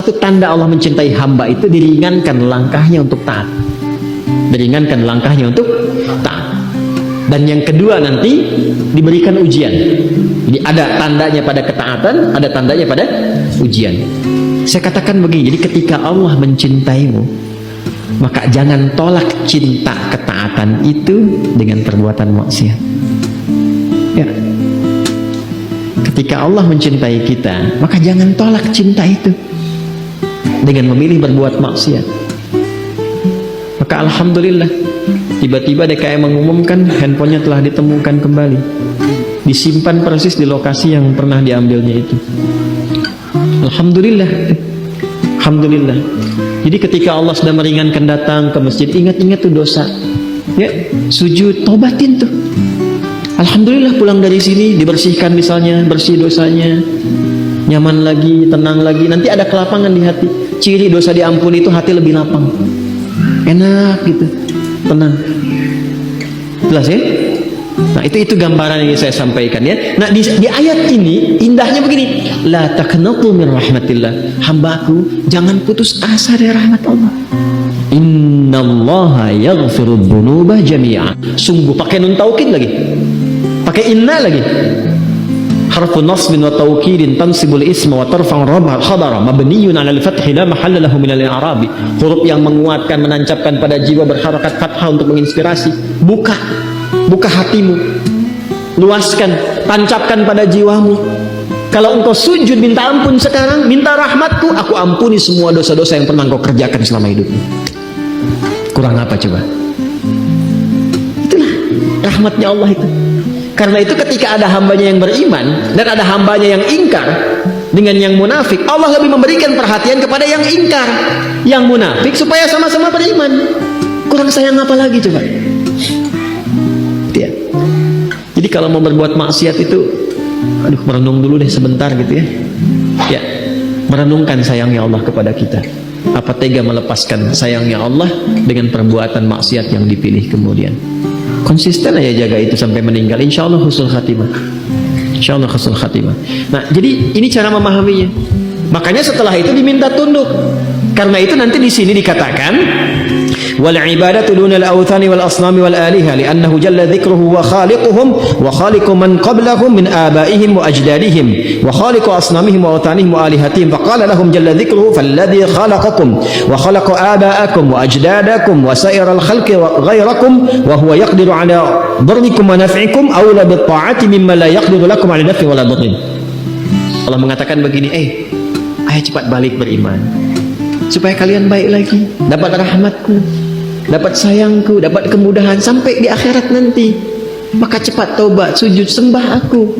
satu tanda Allah mencintai hamba itu diringankan langkahnya untuk taat. Diringankan langkahnya untuk taat. Dan yang kedua nanti diberikan ujian. Jadi ada tandanya pada ketaatan, ada tandanya pada ujian. Saya katakan begini, jadi ketika Allah mencintaimu, maka jangan tolak cinta ketaatan itu dengan perbuatan maksiat. Ya. Ketika Allah mencintai kita, maka jangan tolak cinta itu dengan memilih berbuat maksiat. Maka alhamdulillah, tiba-tiba DKM mengumumkan handphonenya telah ditemukan kembali, disimpan persis di lokasi yang pernah diambilnya itu. Alhamdulillah. Alhamdulillah. Jadi ketika Allah sudah meringankan datang ke masjid, ingat-ingat tuh dosa, ya, sujud, tobatin tuh. Alhamdulillah pulang dari sini dibersihkan misalnya, bersih dosanya, nyaman lagi, tenang lagi. Nanti ada kelapangan di hati. Ciri dosa diampuni itu hati lebih lapang, enak gitu, tenang. Jelas ya? Nah itu gambaran yang saya sampaikan ya. Nah di ayat ini indahnya begini, la taqnatu min rahmatillah, hambaku jangan putus asa dari rahmat Allah. Innallaha yaghfiru dzunuba jami'a. Sungguh, pakai nun taukid lagi, pakai inna lagi. Harfu nasbin wa taukidin tansibul isma wa tarfa'u khabara mabniyun 'ala al-fathi la mahalla lahu min al-i'rabi. Huruf yang menguatkan, menancapkan pada jiwa, berharakat fathah untuk menginspirasi. Buka hatimu, luaskan, tancapkan pada jiwamu. Kalau engkau sujud minta ampun sekarang, minta rahmatku, aku ampuni semua dosa-dosa yang pernah engkau kerjakan selama hidupmu. Kurang apa coba? Itulah rahmatnya Allah itu. Karena itu ketika ada hambanya yang beriman dan ada hambanya yang ingkar dengan yang munafik, Allah lebih memberikan perhatian kepada yang ingkar, yang munafik, supaya sama-sama beriman. Kurang sayang apa lagi coba? Ya. Jadi kalau mau berbuat maksiat itu, merenung dulu deh sebentar gitu ya. Ya, merenungkan sayangnya Allah kepada kita. Apa tega melepaskan sayangnya Allah dengan perbuatan maksiat yang dipilih kemudian. Konsisten aja jaga itu sampai meninggal, insya Allah husnul khatimah. Insya Allah husnul khatimah. Nah, jadi ini cara memahaminya. Makanya setelah itu diminta tunduk. Karena itu nanti di sini dikatakan wal ibadatu dunal awthani wal asnami wal aliha li'annahu jalla dzikruhu wa khaliquhum wa khaliqu man qablahum min abaihim wa ajdadihim wa khaliqu asnamihim wa awthanihim wa alihatihim faqala lahum jalla dzikruhu falladzi khalaqakum wa khalaqa aba'akum wa ajdadakum wa sa'iral khalqi ghairakum wa huwa yaqdiru 'ala darrikum wa naf'ikum awla bit ta'ati mimma la yaqdiru lakum 'ala naf'i wa la darrin. Allah mengatakan begini, ayo cepat balik beriman supaya kalian baik lagi, dapat rahmatku, dapat sayangku, dapat kemudahan sampai di akhirat nanti. Maka cepat taubat, sujud, sembah aku.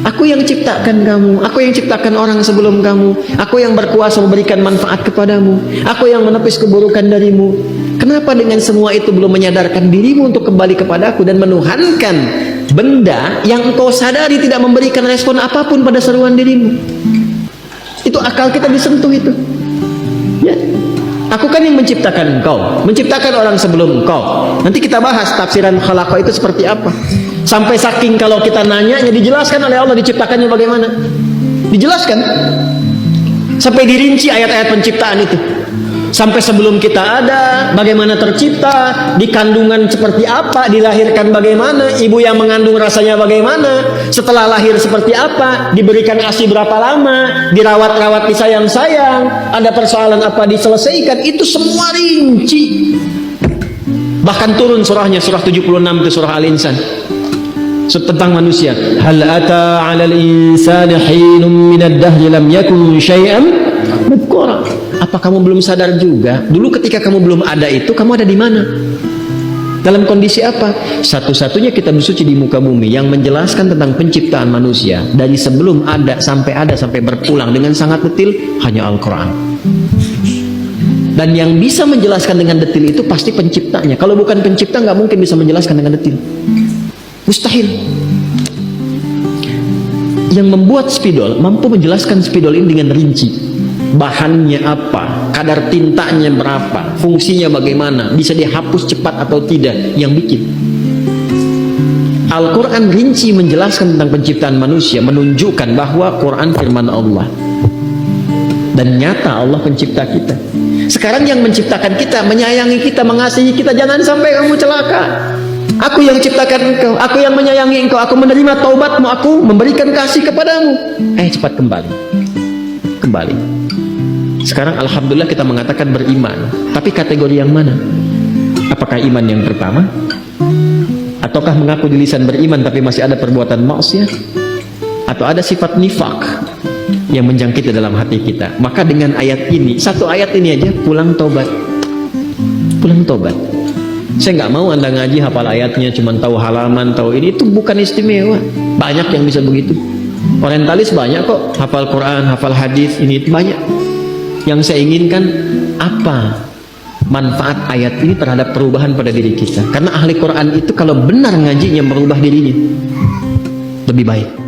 Aku yang ciptakan kamu, aku yang ciptakan orang sebelum kamu, aku yang berkuasa memberikan manfaat kepadamu, aku yang menepis keburukan darimu. Kenapa dengan semua itu belum menyadarkan dirimu untuk kembali kepadaku dan menuhankan benda yang engkau sadari tidak memberikan respon apapun pada seruan dirimu? Itu akal kita disentuh itu. Ya, aku kan yang menciptakan engkau, menciptakan orang sebelum engkau. Nanti kita bahas tafsiran khalaqa itu seperti apa. Sampai saking kalau kita nanya, dijelaskan oleh Allah diciptakannya bagaimana. Dijelaskan. Sampai dirinci ayat-ayat penciptaan itu. Sampai sebelum kita ada, bagaimana tercipta, di kandungan seperti apa, dilahirkan bagaimana, ibu yang mengandung rasanya bagaimana, setelah lahir seperti apa, diberikan ASI berapa lama, dirawat-rawat, disayang-sayang, ada persoalan apa diselesaikan, itu semua rinci. Bahkan turun surahnya, surah 76 itu surah Al-Insan, tentang manusia. Hal ata 'alal insani hinum minad dahri lam yakun syai'an madhkura. Apa kamu belum sadar juga? Dulu ketika kamu belum ada itu, kamu ada di mana? Dalam kondisi apa? Satu-satunya kitab suci di muka bumi yang menjelaskan tentang penciptaan manusia dari sebelum ada sampai berpulang dengan sangat detil hanya Al-Quran. Dan yang bisa menjelaskan dengan detil itu pasti penciptanya. Kalau bukan pencipta nggak mungkin bisa menjelaskan dengan detil. Mustahil. Yang membuat spidol mampu menjelaskan spidol ini dengan rinci. Bahannya apa, kadar tintanya berapa, fungsinya bagaimana, bisa dihapus cepat atau tidak, yang bikin. Al-Quran rinci menjelaskan tentang penciptaan manusia, menunjukkan bahwa Quran firman Allah Dan nyata Allah pencipta kita. Sekarang yang menciptakan kita, menyayangi kita, mengasihi kita, jangan sampai kamu celaka. Aku yang ciptakan engkau, aku yang menyayangi engkau, aku menerima taubatmu, aku memberikan kasih kepadamu. Cepat kembali. Kembali. Sekarang alhamdulillah kita mengatakan beriman. Tapi kategori yang mana? Apakah iman yang pertama? Ataukah mengaku di lisan beriman tapi masih ada perbuatan maksiat? Atau ada sifat nifak yang menjangkit di dalam hati kita? Maka dengan ayat ini, satu ayat ini aja, pulang tobat. Pulang tobat. Saya nggak mau Anda ngaji hafal ayatnya, cuma tahu halaman, tahu ini, itu bukan istimewa. Banyak yang bisa begitu. Orientalis banyak kok, hafal Quran, hafal hadis, ini itu banyak. Yang saya inginkan, apa manfaat ayat ini terhadap perubahan pada diri kita? Karena ahli Quran itu kalau benar ngajinya merubah dirinya, lebih baik.